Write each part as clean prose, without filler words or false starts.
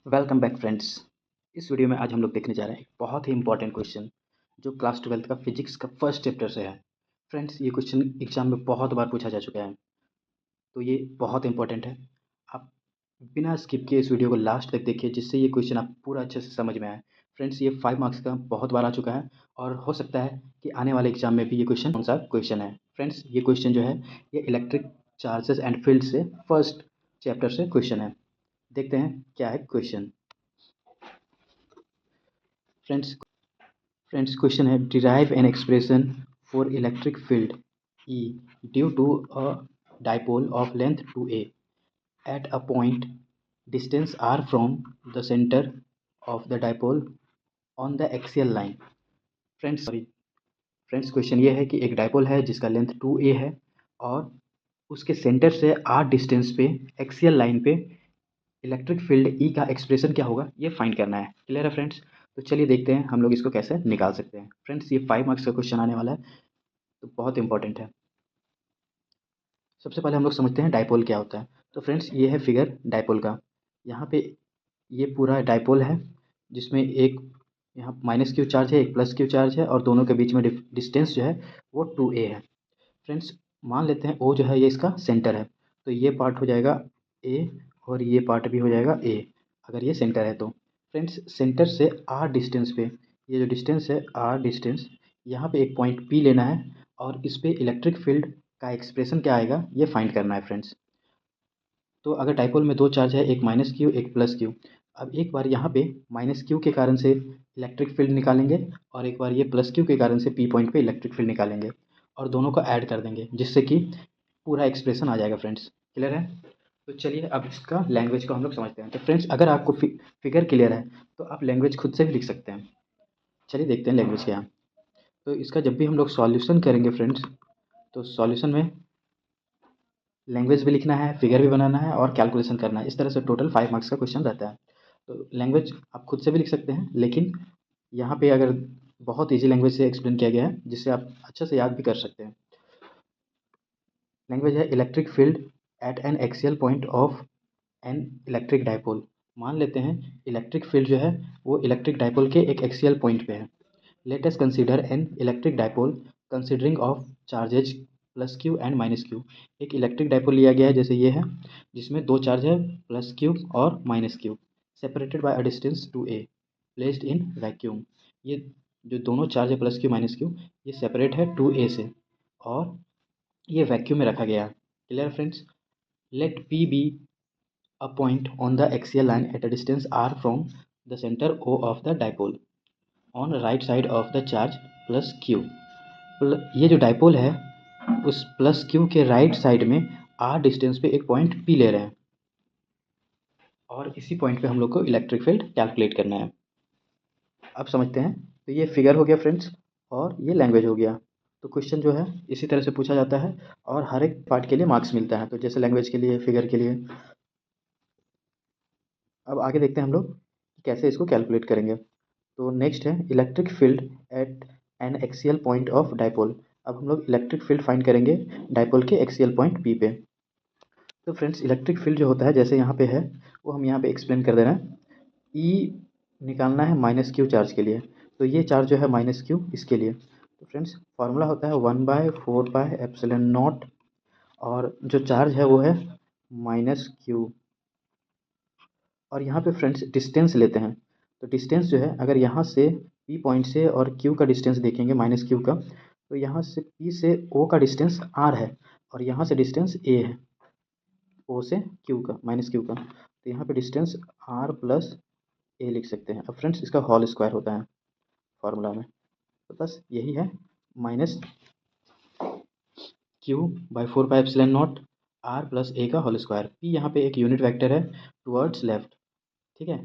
Welcome back friends. इस video में आज हम लोग देखने जा रहे हैं एक बहुत ही इंपॉर्टेंट क्वेश्चन जो क्लास 12th का फिजिक्स का फर्स्ट चैप्टर से है। फ्रेंड्स, ये क्वेश्चन एग्जाम में बहुत बार पूछा जा चुका है, तो ये बहुत इंपॉर्टेंट है। आप बिना स्किप किए इस वीडियो को लास्ट तक देखिए, जिससे ये क्वेश्चन आप पूरा अच्छे से समझ में आए। फ्रेंड्स, ये 5 मार्क्स का बहुत बार आ चुका है और हो सकता है कि आने वाले एग्जाम में भी ये क्वेश्चन कौन सा क्वेश्चन है। फ्रेंड्स, ये क्वेश्चन जो है ये इलेक्ट्रिक चार्जेस एंड फील्ड से फर्स्ट चैप्टर से क्वेश्चन है। देखते हैं क्या है क्वेश्चन। फ्रेंड्स फ्रेंड्स क्वेश्चन है, derive an expression for electric field E due to a dipole of length 2a at a point distance r from the centre of the dipole on the axial line. Friends question ये है कि एक dipole है जिसका length 2a है और उसके centre से r डिस्टेंस पे एक्सियल लाइन पे इलेक्ट्रिक फील्ड E का एक्सप्रेशन क्या होगा ये फाइंड करना है। क्लियर है फ्रेंड्स? तो चलिए देखते हैं हम लोग इसको कैसे निकाल सकते हैं। फ्रेंड्स, ये 5 मार्क्स का क्वेश्चन आने वाला है, तो बहुत इंपॉर्टेंट है। सबसे पहले हम लोग समझते हैं डाइपोल क्या होता है। तो फ्रेंड्स, ये है फिगर डाइपोल का। यहाँ पे ये पूरा डाइपोल है जिसमें एक यहाँ माइनस क्यू चार्ज है, एक प्लस क्यू चार्ज है और दोनों के बीच में डिस्टेंस जो है वो 2a है। फ्रेंड्स, मान लेते हैं ओ जो है ये इसका सेंटर है, तो ये पार्ट हो जाएगा ए और ये पार्ट भी हो जाएगा ए, अगर ये सेंटर है तो। फ्रेंड्स, सेंटर से आर डिस्टेंस पे, ये जो डिस्टेंस है आर डिस्टेंस, यहाँ पे एक पॉइंट पी लेना है और इस पे इलेक्ट्रिक फील्ड का एक्सप्रेशन क्या आएगा ये फाइंड करना है। फ्रेंड्स, तो अगर डाइपोल में दो चार्ज है, एक माइनस क्यू एक प्लस क्यू, अब एक बार यहाँ पे माइनस क्यू के कारण से इलेक्ट्रिक फील्ड निकालेंगे और एक बार ये प्लस क्यू के कारण से पी पॉइंट पे इलेक्ट्रिक फील्ड निकालेंगे और दोनों को ऐड कर देंगे, जिससे कि पूरा एक्सप्रेशन आ जाएगा। फ्रेंड्स, क्लियर है? तो चलिए अब इसका लैंग्वेज को हम लोग समझते हैं। तो फ्रेंड्स, अगर आपको फिगर क्लियर है तो आप लैंग्वेज खुद से भी लिख सकते हैं। चलिए देखते हैं लैंग्वेज क्या है। तो इसका जब भी हम लोग सॉल्यूशन करेंगे फ्रेंड्स, तो सॉल्यूशन में लैंग्वेज भी लिखना है, फिगर भी बनाना है और कैलकुलेशन करना है। इस तरह से टोटल 5 मार्क्स का क्वेश्चन रहता है। तो लैंग्वेज आप खुद से भी लिख सकते हैं, लेकिन यहाँ पे अगर बहुत ईजी लैंग्वेज से एक्सप्लेन किया गया है जिससे आप अच्छे से याद भी कर सकते हैं। लैंग्वेज है electric field at N axial point of an electric dipole. मान लेते हैं इलेक्ट्रिक फील्ड जो है वो इलेक्ट्रिक डाइपोल के एक एक्सियल पॉइंट पे है। Let us consider an electric dipole considering of charges plus Q and minus Q. एक इलेक्ट्रिक डाइपोल लिया गया है जैसे ये है, जिसमें दो चार्ज है प्लस क्यू और minus Q, separated by a distance 2a placed in vacuum. ये जो दोनों चार्ज है प्लस क्यू माइनस क्यू, ये सेपरेट है 2a से और ये वैक्यूम में रखा गया है। Clear friends? Let p be a point on the axial line at a distance r from the center O of the dipole on right side of the charge plus q। ये जो dipole है उस plus Q के right side में r distance पे एक point p ले रहे हैं और इसी पॉइंट पे हम लोग को इलेक्ट्रिक फील्ड कैलकुलेट करना है। अब समझते हैं। तो ये फिगर हो गया फ्रेंड्स और ये लैंग्वेज हो गया। तो क्वेश्चन जो है इसी तरह से पूछा जाता है और हर एक पार्ट के लिए मार्क्स मिलता है, तो जैसे लैंग्वेज के लिए, फिगर के लिए। अब आगे देखते हैं हम लोग कि कैसे इसको कैलकुलेट करेंगे। तो नेक्स्ट है electric field at N axial point of dipole. अब हम लोग इलेक्ट्रिक फील्ड फाइंड करेंगे डाइपोल के एक्सियल पॉइंट पी पे। तो फ्रेंड्स, इलेक्ट्रिक फील्ड जो होता है जैसे यहाँ पे है वो हम यहाँ पे एक्सप्लेन कर दे रहे हैं। ई निकालना है माइनस क्यू चार्ज के लिए, तो ये चार्ज जो है माइनस क्यू इसके लिए। तो फ्रेंड्स, फार्मूला होता है 1/4πε0 और जो चार्ज है वो है माइनस क्यू। और यहाँ पे फ्रेंड्स डिस्टेंस लेते हैं। तो डिस्टेंस जो है अगर यहाँ से पी पॉइंट से और क्यू का डिस्टेंस देखेंगे माइनस क्यू का, तो यहाँ से पी से ओ का डिस्टेंस आर है और यहाँ से डिस्टेंस ए है, ओ से क्यू का, माइनस क्यू का। तो यहाँ पे डिस्टेंस आर प्लस ए लिख सकते हैं। अब फ्रेंड्स इसका होल स्क्वायर होता है फार्मूला में, तो बस यही है minus Q by 4πε0 R plus A का होल स्क्वायर। पी यहाँ पे एक यूनिट वेक्टर है टुवर्ड्स लेफ्ट, ठीक है।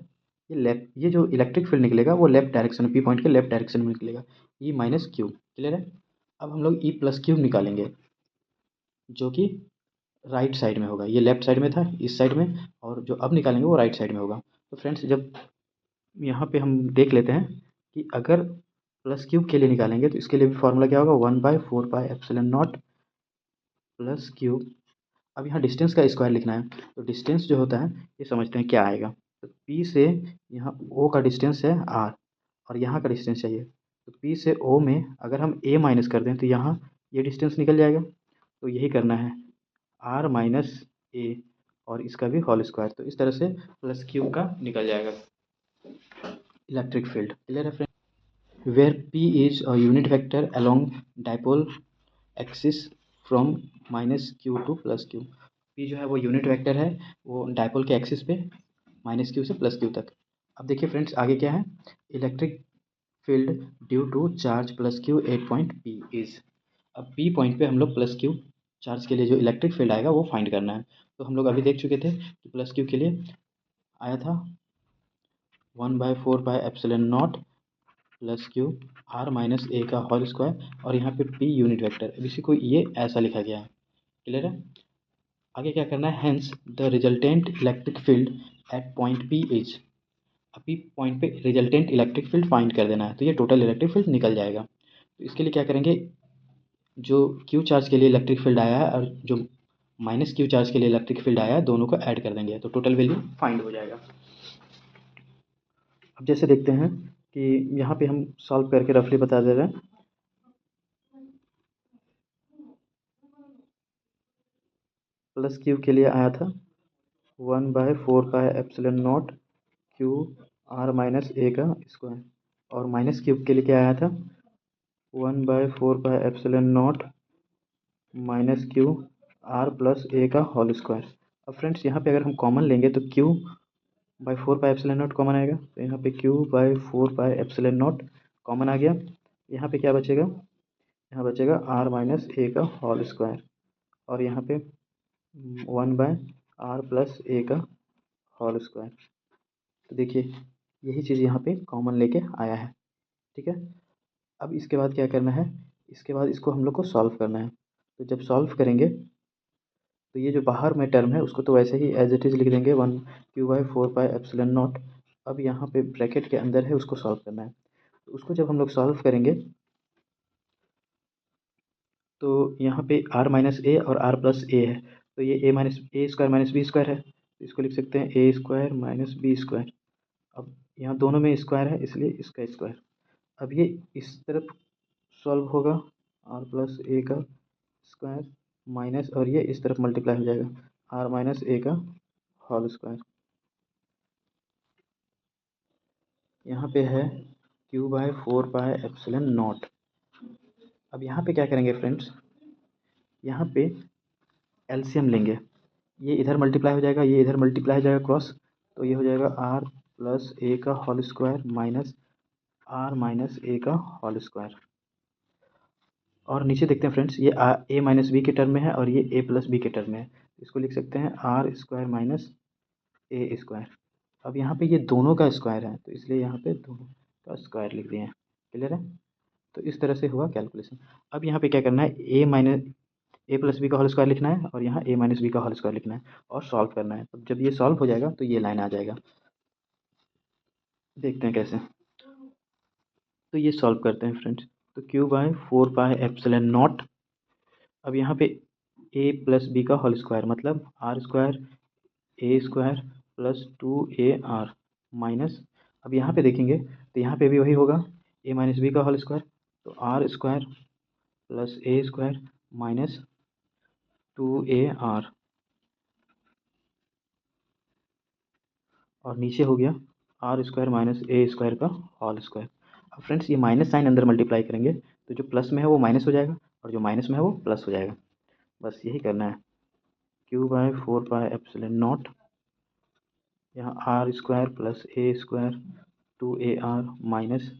ये जो इलेक्ट्रिक फील्ड निकलेगा वो लेफ्ट डायरेक्शन में, पी पॉइंट के लेफ्ट डायरेक्शन में निकलेगा, ई माइनस क्यू। क्लियर है? अब हम लोग ई प्लस क्यू निकालेंगे जो कि राइट साइड में होगा। ये लेफ्ट साइड में था इस साइड में, और जो अब निकालेंगे वो राइट साइड में होगा। तो फ्रेंड्स, जब यहाँ पे हम देख लेते हैं कि अगर प्लस क्यूब के लिए निकालेंगे तो इसके लिए भी फार्मूला क्या होगा, 1/4πε0 प्लस क्यूब। अब यहाँ डिस्टेंस का स्क्वायर लिखना है, तो डिस्टेंस जो होता है ये समझते हैं क्या आएगा। तो P P से यहाँ O का डिस्टेंस है R और यहाँ का डिस्टेंस चाहिए। तो P से O में अगर हम A माइनस कर दें तो यहाँ ये डिस्टेंस निकल जाएगा। तो यही करना है, R माइनस A और इसका भी होल स्क्वायर। तो इस तरह से प्लस क्यू का निकल जाएगा इलेक्ट्रिक फील्ड। क्लियर है friend? Where P is a unit vector along dipole axis from minus q to plus q. P जो है वो यूनिट वेक्टर है, वो डाइपोल के एक्सिस पे माइनस क्यू से प्लस क्यू तक। अब देखिए फ्रेंड्स, आगे क्या है, electric field due to charge plus q at point P is. अब P पॉइंट पे हम लोग प्लस क्यू चार्ज के लिए जो इलेक्ट्रिक फील्ड आएगा वो फाइंड करना है। तो हम लोग अभी देख चुके थे कि प्लस क्यू के लिए आया था 1/4πε0 plus Q R minus A का होल स्क्वायर और यहाँ पे P यूनिट वेक्टर। अब इसी को ये ऐसा लिखा गया है। क्लियर है? आगे क्या करना है, hence the resultant electric field at point P is. अभी पॉइंट पे रिजल्टेंट इलेक्ट्रिक फील्ड फाइंड कर देना है, तो ये टोटल इलेक्ट्रिक फील्ड निकल जाएगा। तो इसके लिए क्या करेंगे, जो क्यू चार्ज के लिए इलेक्ट्रिक फील्ड आया है और जो माइनस क्यू चार्ज के लिए इलेक्ट्रिक फील्ड आया है, दोनों को ऐड कर देंगे तो टोटल वैल्यू फाइंड हो जाएगा। अब जैसे देखते हैं कि यहाँ पे हम सॉल्व करके रफली बता दे रहे हैं। प्लस क्यू के लिए आया था 1/4πε0 क्यू R माइनस ए का स्क्वायर और माइनस क्यूब के लिए क्या आया था 1/4πε0 minus Q R plus A का होल स्क्वायर। अब फ्रेंड्स यहाँ पे अगर हम कॉमन लेंगे तो Q/4πε0 कॉमन आएगा, तो यहाँ पे Q/4πε0 कॉमन आ गया। यहाँ पे क्या बचेगा, यहाँ बचेगा R माइनस ए का होल स्क्वायर और यहाँ पे 1/R प्लस ए का होल स्क्वायर। तो देखिए यही चीज़ यहाँ पे कॉमन लेके आया है। ठीक है, अब इसके बाद क्या करना है, इसके बाद इसको हम लोग को सॉल्व करना है। तो जब सॉल्व करेंगे तो ये जो बाहर में टर्म है उसको तो वैसे ही एज इट इज़ लिख देंगे 1Q/4πε0। अब यहाँ पे ब्रैकेट के अंदर है, उसको सॉल्व करना है। तो उसको जब हम लोग सॉल्व करेंगे तो यहाँ पे R माइनस ए और R प्लस ए है, तो ये A minus A square minus B square है, तो इसको लिख सकते हैं ए स्क्वायर माइनस बी स्क्वायर। अब यहाँ दोनों में स्क्वायर है इसलिए इसका स्क्वायर। अब ये इस तरफ सॉल्व होगा, R प्लस ए का स्क्वायर माइनस और ये इस तरफ मल्टीप्लाई हो जाएगा R माइनस ए का होल स्क्वायर। यहाँ पे है Q/4πε0। अब यहाँ पे क्या करेंगे फ्रेंड्स, यहाँ पे एलसीएम लेंगे, ये इधर मल्टीप्लाई हो जाएगा, ये इधर मल्टीप्लाई हो जाएगा क्रॉस, तो ये हो जाएगा R प्लस ए का whole square minus R minus A का होल स्क्वायर। और नीचे देखते हैं फ्रेंड्स, ये ए माइनस बी के टर्म में है और ये ए प्लस बी के टर्म में है, इसको लिख सकते हैं R square minus A square. अब यहाँ पे ये दोनों का स्क्वायर है तो इसलिए यहाँ पे दोनों का स्क्वायर लिख दिए हैं। क्लियर है? तो इस तरह से हुआ कैलकुलेशन। अब यहाँ पे क्या करना है, ए प्लस बी का होल स्क्वायर लिखना है और यहाँ ए माइनस बी का होल स्क्वायर लिखना है और सॉल्व करना है। तब जब ये सॉल्व हो जाएगा तो ये लाइन आ जाएगा। देखते हैं कैसे। तो ये सॉल्व करते हैं फ्रेंड्स। तो Q/4πε0, अब यहाँ पे ए प्लस बी का होल स्क्वायर मतलब R स्क्वायर ए स्क्वायर प्लस 2AR माइनस, अब यहाँ पे देखेंगे तो यहाँ पे भी वही होगा ए माइनस बी का होल स्क्वायर, तो R square plus A square minus 2AR और नीचे हो गया R square minus A square का होल स्क्वायर। अब फ्रेंड्स ये माइनस साइन अंदर मल्टीप्लाई करेंगे तो जो प्लस में है वो माइनस हो जाएगा और जो माइनस में है वो प्लस हो जाएगा। बस यही करना है। Q/4πε0 यहाँ R square plus A square 2AR minus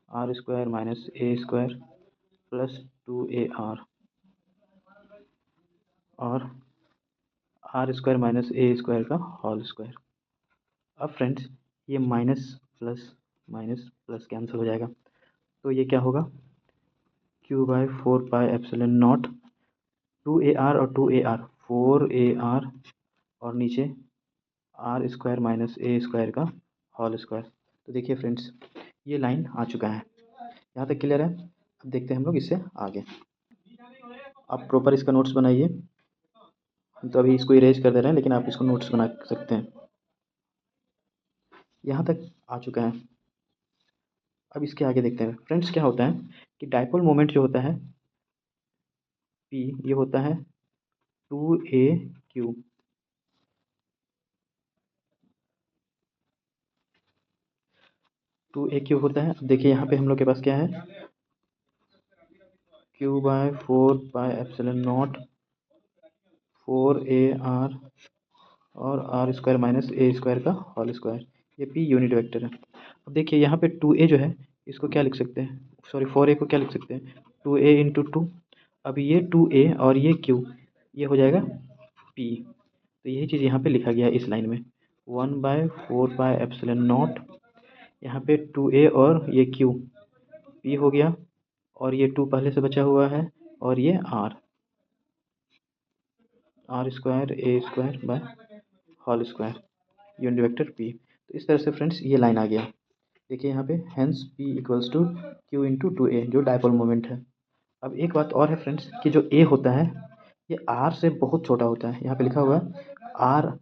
R square minus A square plus 2AR और R square minus A square का होल स्क्वायर। अब फ्रेंड्स ये माइनस प्लस कैंसिल हो जाएगा, तो ये क्या होगा Q/4πε0 2AR और 2AR 4AR और नीचे R square minus A square का होल स्क्वायर। तो देखिए फ्रेंड्स ये लाइन आ चुका है, यहाँ तक क्लियर है। अब देखते हैं हम लोग इससे आगे। आप प्रॉपर इसका नोट्स बनाइए, हम तो अभी इसको इरेज कर दे रहे हैं लेकिन आप इसको नोट्स बना सकते हैं। यहाँ तक आ चुका है। अब इसके आगे देखते हैं फ्रेंड्स क्या होता है कि डाइपोल मोमेंट जो होता है पी, ये होता है 2a क्यू। 2a क्यू होता है। अब देखिए यहाँ पे हम लोग के पास क्या है, Q/4 pi epsilon not 4ar और r² माइनस a² का होल स्क्वायर, ये p यूनिट वेक्टर है। अब देखिए यहाँ पे 2a जो है इसको क्या लिख सकते हैं, सॉरी 4a को क्या लिख सकते हैं, 2a इंटू 2। अब ये 2a और ये q, ये हो जाएगा p। तो यही चीज़ यहाँ पे लिखा गया है इस लाइन में, 1/4 पाई एप्सिलॉन नॉट, यहाँ पे 2a और ये q, p हो गया, और ये 2 पहले से बचा हुआ है, और ये r² a² whole square unit vector p। तो इस तरह से फ्रेंड्स ये लाइन आ गया। देखिए यहाँ पे hence p equals to q into 2a जो डाइपोल मोमेंट है। अब एक बात और है फ्रेंड्स कि जो a होता है ये r से बहुत छोटा होता है। यहाँ पे लिखा हुआ है r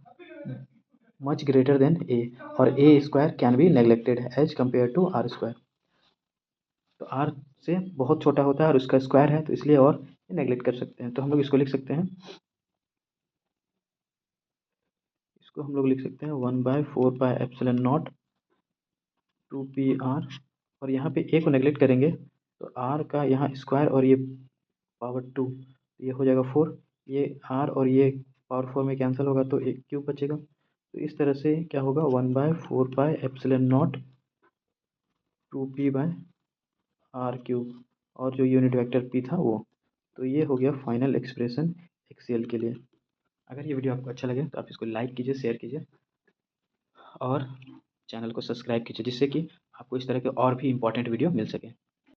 much greater than a, और a² can be neglected as compare to r²। तो r से बहुत छोटा होता है और उसका स्क्वायर है, तो इसलिए और नेग्लेक्ट कर सकते हैं। तो हम लोग इसको लिख सकते हैं, इसको हम लोग लिख सकते हैं 1/4 पाई एप्सिलॉन नॉट 2pr, और यहाँ पे a को नेग्लेक्ट करेंगे तो r का यहाँ स्क्वायर और ये पावर 2, ये हो जाएगा 4, ये r और ये पावर 4 में कैंसिल होगा तो एक क्यूब बचेगा। तो इस तरह से क्या होगा, 1/4 पाई एप्सिलॉन नॉट 2p/r³ और जो यूनिट वेक्टर p था वो। तो ये हो गया फाइनल एक्सप्रेशन एक्सीएल के लिए। अगर ये वीडियो आपको अच्छा लगे तो आप इसको लाइक कीजिए, शेयर कीजिए और चैनल को सब्सक्राइब कीजिए, जिससे कि आपको इस तरह के और भी इंपॉर्टेंट वीडियो मिल सके।